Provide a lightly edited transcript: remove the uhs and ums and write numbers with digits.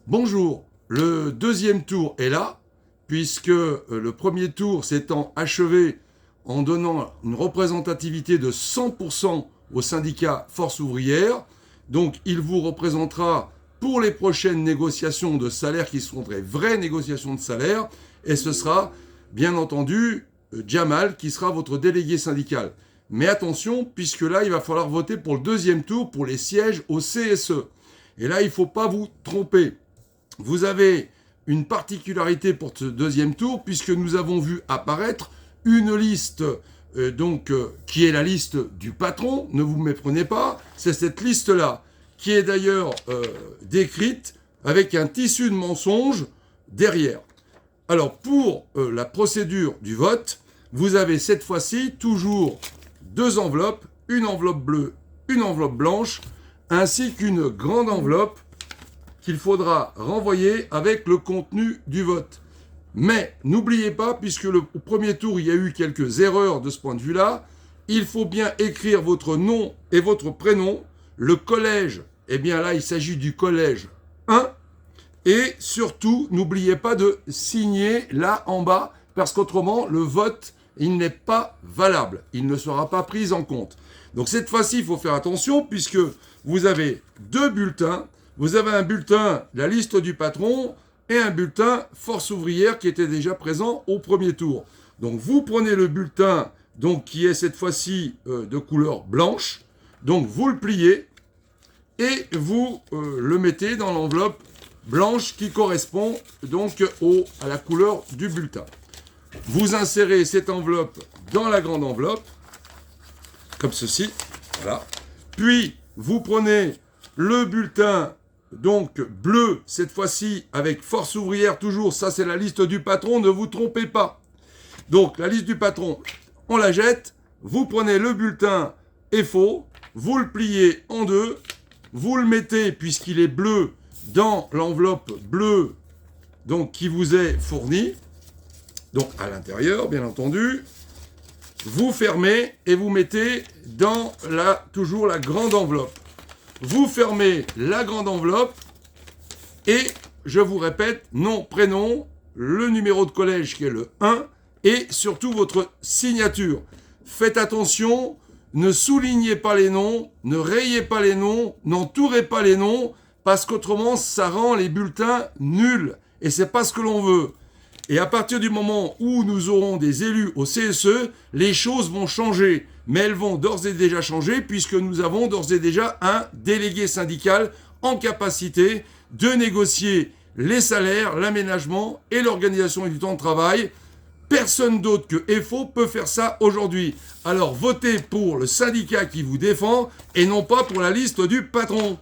Bonjour, le deuxième tour est là, puisque le premier tour s'étant achevé en donnant une représentativité de 100% au syndicat Force ouvrière. Donc il vous représentera pour les prochaines négociations de salaire qui seront des vraies négociations de salaire, et ce sera bien entendu Jamal qui sera votre délégué syndical. Mais attention, puisque là il va falloir voter pour le deuxième tour pour les sièges au CSE. Et là il ne faut pas vous tromper. Vous avez une particularité pour ce deuxième tour, puisque nous avons vu apparaître une liste qui est la liste du patron, ne vous méprenez pas, c'est cette liste-là, qui est d'ailleurs décrite avec un tissu de mensonges derrière. Alors pour la procédure du vote, vous avez cette fois-ci toujours deux enveloppes, une enveloppe bleue, une enveloppe blanche, ainsi qu'une grande enveloppe qu'il faudra renvoyer avec le contenu du vote. Mais n'oubliez pas, puisque au premier tour, il y a eu quelques erreurs de ce point de vue-là, il faut bien écrire votre nom et votre prénom. Le collège, eh bien là, il s'agit du collège 1. Et surtout, n'oubliez pas de signer là en bas, parce qu'autrement, le vote, il n'est pas valable. Il ne sera pas pris en compte. Donc cette fois-ci, il faut faire attention, puisque vous avez deux bulletins. Vous avez un bulletin, la liste du patron, et un bulletin Force ouvrière qui était déjà présent au premier tour. Donc vous prenez le bulletin qui est cette fois-ci de couleur blanche. Donc vous le pliez et vous le mettez dans l'enveloppe blanche qui correspond donc à la couleur du bulletin. Vous insérez cette enveloppe dans la grande enveloppe, comme ceci. Voilà. Puis vous prenez le bulletin bleu, cette fois-ci, avec Force ouvrière toujours, ça c'est la liste du patron, ne vous trompez pas. Donc la liste du patron, on la jette, vous prenez le bulletin faux, vous le pliez en deux, vous le mettez, puisqu'il est bleu, dans l'enveloppe bleue qui vous est fournie, donc à l'intérieur, bien entendu, vous fermez et vous mettez dans toujours la grande enveloppe. Vous fermez la grande enveloppe et, je vous répète, nom, prénom, le numéro de collège qui est le 1 et surtout votre signature. Faites attention, ne soulignez pas les noms, ne rayez pas les noms, n'entourez pas les noms, parce qu'autrement, ça rend les bulletins nuls et c'est pas ce que l'on veut. Et à partir du moment où nous aurons des élus au CSE, les choses vont changer. Mais elles vont d'ores et déjà changer puisque nous avons d'ores et déjà un délégué syndical en capacité de négocier les salaires, l'aménagement et l'organisation du temps de travail. Personne d'autre que FO peut faire ça aujourd'hui. Alors votez pour le syndicat qui vous défend et non pas pour la liste du patron.